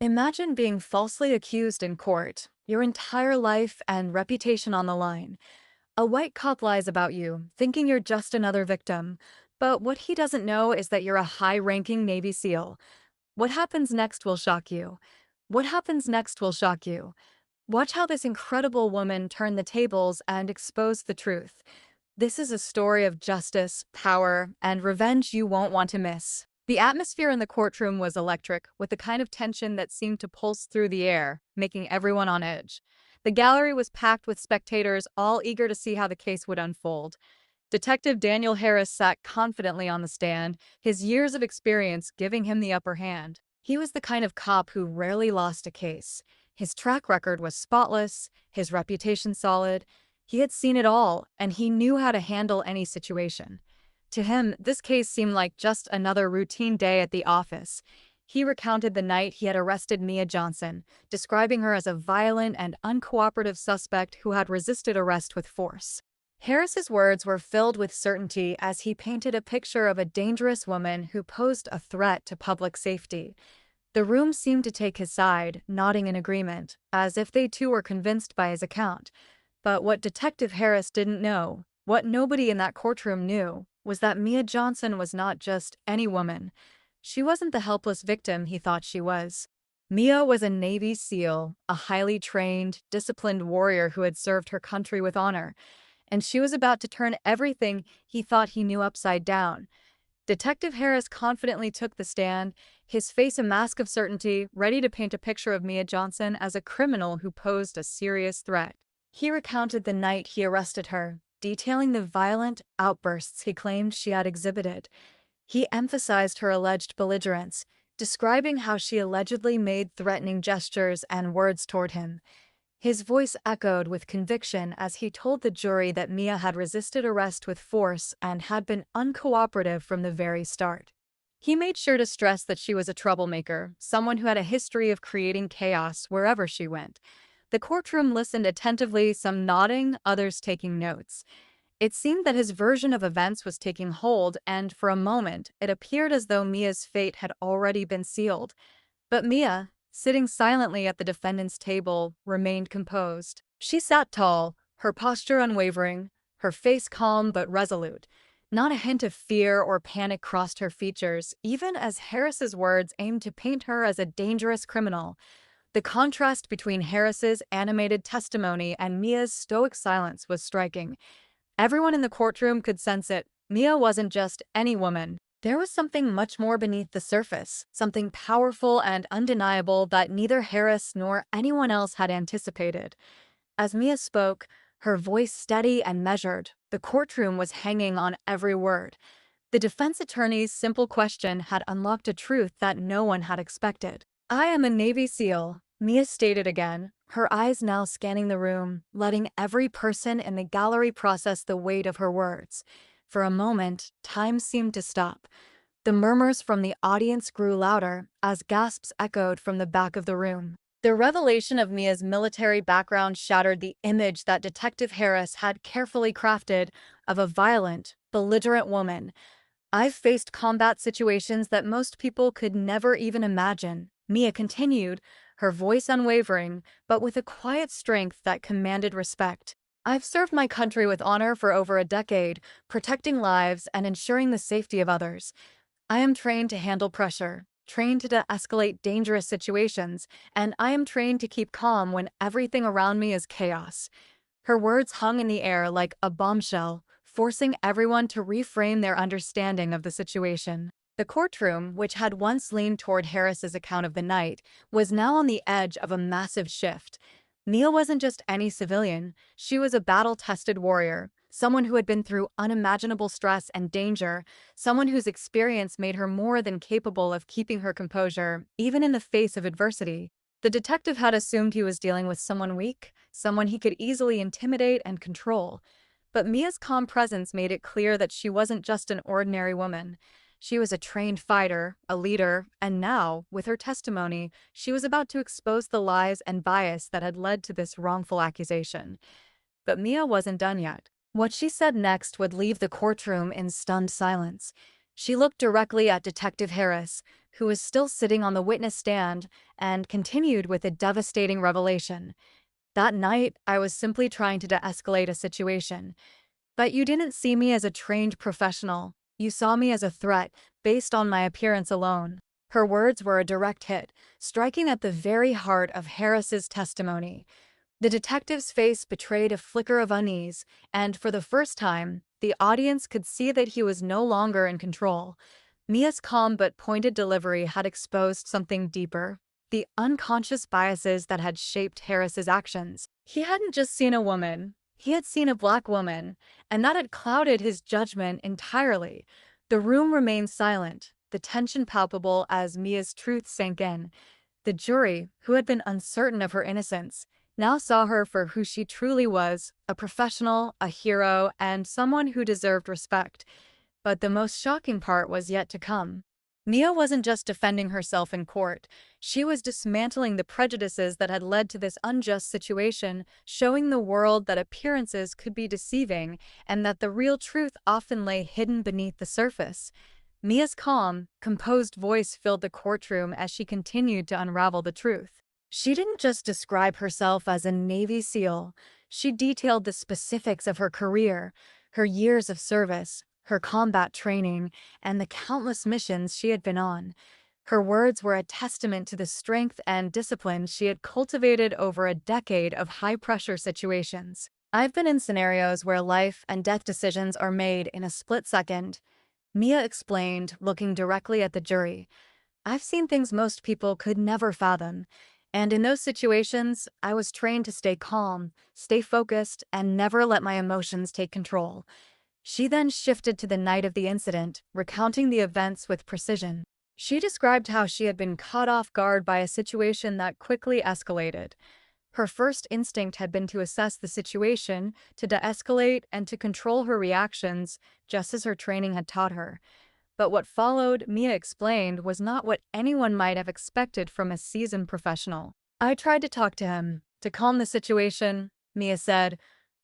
Imagine being falsely accused in court, your entire life and reputation on the line. A white cop lies about you, thinking you're just another victim. But what he doesn't know is that you're a high-ranking Navy SEAL. What happens next will shock you. What happens next will shock you. Watch how this incredible woman turn the tables and expose the truth. This is a story of justice, power, and revenge you won't want to miss. The atmosphere in the courtroom was electric, with the kind of tension that seemed to pulse through the air, making everyone on edge. The gallery was packed with spectators, all eager to see how the case would unfold. Detective Daniel Harris sat confidently on the stand, his years of experience giving him the upper hand. He was the kind of cop who rarely lost a case. His track record was spotless, his reputation solid. He had seen it all, and he knew how to handle any situation. To him, this case seemed like just another routine day at the office. He recounted the night he had arrested Mia Johnson, describing her as a violent and uncooperative suspect who had resisted arrest with force. Harris's words were filled with certainty as he painted a picture of a dangerous woman who posed a threat to public safety. The room seemed to take his side, nodding in agreement, as if they too were convinced by his account. But what Detective Harris didn't know, what nobody in that courtroom knew, was that Mia Johnson was not just any woman. She wasn't the helpless victim he thought she was. Mia was a Navy SEAL, a highly trained, disciplined warrior who had served her country with honor, and she was about to turn everything he thought he knew upside down. Detective Harris confidently took the stand, his face a mask of certainty, ready to paint a picture of Mia Johnson as a criminal who posed a serious threat. He recounted the night he arrested her, detailing the violent outbursts he claimed she had exhibited. He emphasized her alleged belligerence, describing how she allegedly made threatening gestures and words toward him. His voice echoed with conviction as he told the jury that Mia had resisted arrest with force and had been uncooperative from the very start. He made sure to stress that she was a troublemaker, someone who had a history of creating chaos wherever she went. The courtroom listened attentively, some nodding, others taking notes. It seemed that his version of events was taking hold, and for a moment, it appeared as though Mia's fate had already been sealed. But Mia, sitting silently at the defendant's table, remained composed. She sat tall, her posture unwavering, her face calm but resolute. Not a hint of fear or panic crossed her features, even as Harris's words aimed to paint her as a dangerous criminal. The contrast between Harris's animated testimony and Mia's stoic silence was striking. Everyone in the courtroom could sense it. Mia wasn't just any woman. There was something much more beneath the surface, something powerful and undeniable that neither Harris nor anyone else had anticipated. As Mia spoke, her voice steady and measured, the courtroom was hanging on every word. The defense attorney's simple question had unlocked a truth that no one had expected. "I am a Navy SEAL," Mia stated again, her eyes now scanning the room, letting every person in the gallery process the weight of her words. For a moment, time seemed to stop. The murmurs from the audience grew louder as gasps echoed from the back of the room. The revelation of Mia's military background shattered the image that Detective Harris had carefully crafted of a violent, belligerent woman. "I've faced combat situations that most people could never even imagine," Mia continued, her voice unwavering, but with a quiet strength that commanded respect. "I've served my country with honor for over a decade, protecting lives and ensuring the safety of others. I am trained to handle pressure, trained to de-escalate dangerous situations, and I am trained to keep calm when everything around me is chaos." Her words hung in the air like a bombshell, forcing everyone to reframe their understanding of the situation. The courtroom, which had once leaned toward Harris's account of the night, was now on the edge of a massive shift. Mia wasn't just any civilian, she was a battle-tested warrior, someone who had been through unimaginable stress and danger, someone whose experience made her more than capable of keeping her composure, even in the face of adversity. The detective had assumed he was dealing with someone weak, someone he could easily intimidate and control. But Mia's calm presence made it clear that she wasn't just an ordinary woman. She was a trained fighter, a leader, and now, with her testimony, she was about to expose the lies and bias that had led to this wrongful accusation. But Mia wasn't done yet. What she said next would leave the courtroom in stunned silence. She looked directly at Detective Harris, who was still sitting on the witness stand, and continued with a devastating revelation. That night, I was simply trying to de-escalate a situation. But you didn't see me as a trained professional. You saw me as a threat, based on my appearance alone. Her words were a direct hit, striking at the very heart of Harris's testimony. The detective's face betrayed a flicker of unease, and for the first time, the audience could see that he was no longer in control. Mia's calm but pointed delivery had exposed something deeper, the unconscious biases that had shaped Harris's actions. He hadn't just seen a woman, he had seen a black woman, and that had clouded his judgment entirely. The room remained silent, the tension palpable as Mia's truth sank in. The jury, who had been uncertain of her innocence, now saw her for who she truly was, a professional, a hero, and someone who deserved respect. But the most shocking part was yet to come. Mia wasn't just defending herself in court. She was dismantling the prejudices that had led to this unjust situation, showing the world that appearances could be deceiving and that the real truth often lay hidden beneath the surface. Mia's calm, composed voice filled the courtroom as she continued to unravel the truth. She didn't just describe herself as a Navy SEAL. She detailed the specifics of her career, her years of service, her combat training, and the countless missions she had been on. Her words were a testament to the strength and discipline she had cultivated over a decade of high-pressure situations. I've been in scenarios where life and death decisions are made in a split second, Mia explained, looking directly at the jury. I've seen things most people could never fathom. And in those situations, I was trained to stay calm, stay focused, and never let my emotions take control. She then shifted to the night of the incident, recounting the events with precision. She described how she had been caught off guard by a situation that quickly escalated. Her first instinct had been to assess the situation, to de-escalate, and to control her reactions, just as her training had taught her. But what followed, Mia explained, was not what anyone might have expected from a seasoned professional. I tried to talk to him, to calm the situation, Mia said,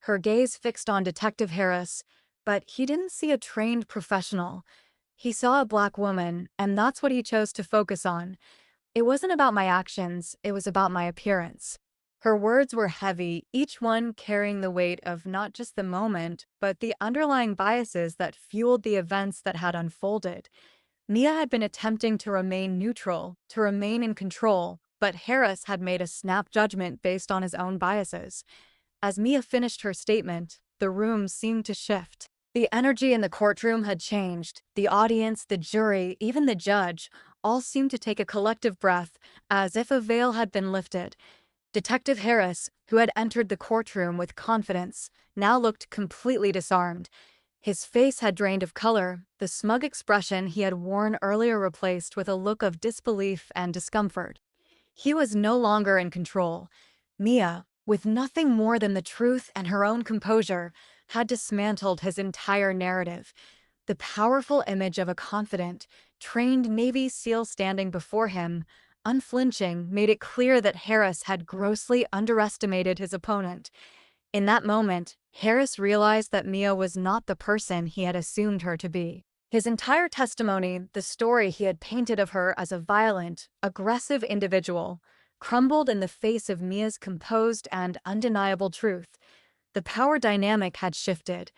her gaze fixed on Detective Harris, but he didn't see a trained professional. He saw a black woman, and that's what he chose to focus on. It wasn't about my actions, it was about my appearance. Her words were heavy, each one carrying the weight of not just the moment, but the underlying biases that fueled the events that had unfolded. Mia had been attempting to remain neutral, to remain in control, but Harris had made a snap judgment based on his own biases. As Mia finished her statement, the room seemed to shift. The energy in the courtroom had changed. The audience, the jury, even the judge, all seemed to take a collective breath, as if a veil had been lifted. Detective Harris, who had entered the courtroom with confidence, now looked completely disarmed. His face had drained of color, the smug expression he had worn earlier replaced with a look of disbelief and discomfort. He was no longer in control. Mia, with nothing more than the truth and her own composure, had dismantled his entire narrative. The powerful image of a confident, trained Navy SEAL standing before him, unflinching, made it clear that Harris had grossly underestimated his opponent. In that moment, Harris realized that Mia was not the person he had assumed her to be. His entire testimony, the story he had painted of her as a violent, aggressive individual, crumbled in the face of Mia's composed and undeniable truth. The power dynamic had shifted.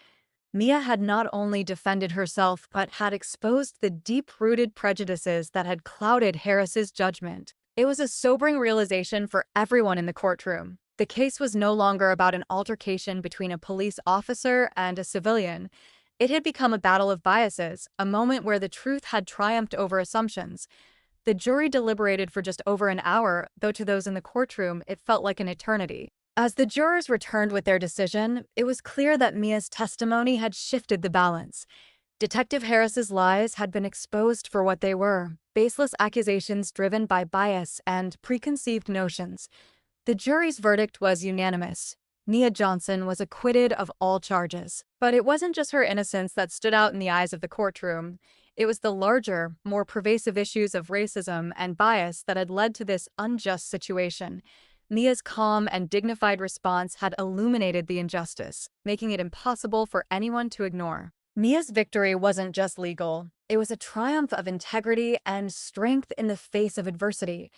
Mia had not only defended herself but had exposed the deep-rooted prejudices that had clouded Harris's judgment. It was a sobering realization for everyone in the courtroom. The case was no longer about an altercation between a police officer and a civilian. It had become a battle of biases, a moment where the truth had triumphed over assumptions. The jury deliberated for just over an hour, though to those in the courtroom it felt like an eternity. As the jurors returned with their decision, it was clear that Mia's testimony had shifted the balance. Detective Harris's lies had been exposed for what they were, baseless accusations driven by bias and preconceived notions. The jury's verdict was unanimous. Mia Johnson was acquitted of all charges. But it wasn't just her innocence that stood out in the eyes of the courtroom. It was the larger, more pervasive issues of racism and bias that had led to this unjust situation. Mia's calm and dignified response had illuminated the injustice, making it impossible for anyone to ignore. Mia's victory wasn't just legal, it was a triumph of integrity and strength in the face of adversity.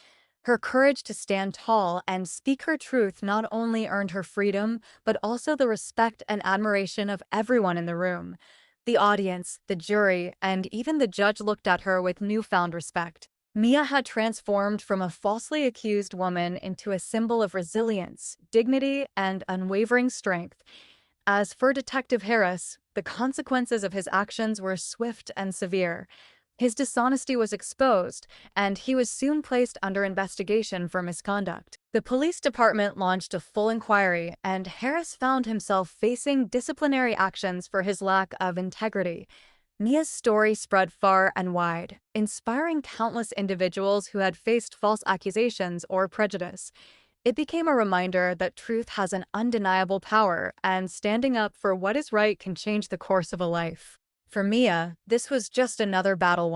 Her courage to stand tall and speak her truth not only earned her freedom, but also the respect and admiration of everyone in the room. The audience, the jury, and even the judge looked at her with newfound respect. Mia had transformed from a falsely accused woman into a symbol of resilience, dignity, and unwavering strength. As for Detective Harris, the consequences of his actions were swift and severe. His dishonesty was exposed, and he was soon placed under investigation for misconduct. The police department launched a full inquiry, and Harris found himself facing disciplinary actions for his lack of integrity. Mia's story spread far and wide, inspiring countless individuals who had faced false accusations or prejudice. It became a reminder that truth has an undeniable power, and standing up for what is right can change the course of a life. For Mia, this was just another battle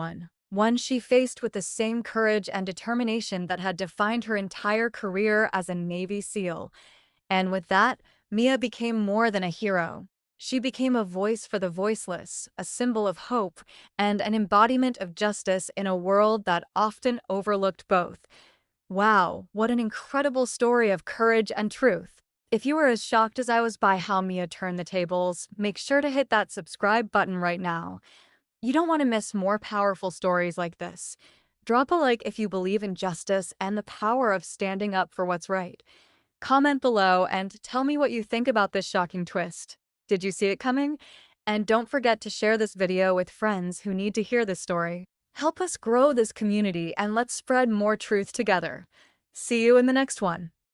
one she faced with the same courage and determination that had defined her entire career as a Navy SEAL. And with that, Mia became more than a hero. She became a voice for the voiceless, a symbol of hope, and an embodiment of justice in a world that often overlooked both. Wow, what an incredible story of courage and truth. If you were as shocked as I was by how Mia turned the tables, make sure to hit that subscribe button right now. You don't want to miss more powerful stories like this. Drop a like if you believe in justice and the power of standing up for what's right. Comment below and tell me what you think about this shocking twist. Did you see it coming? And don't forget to share this video with friends who need to hear this story. Help us grow this community and let's spread more truth together. See you in the next one.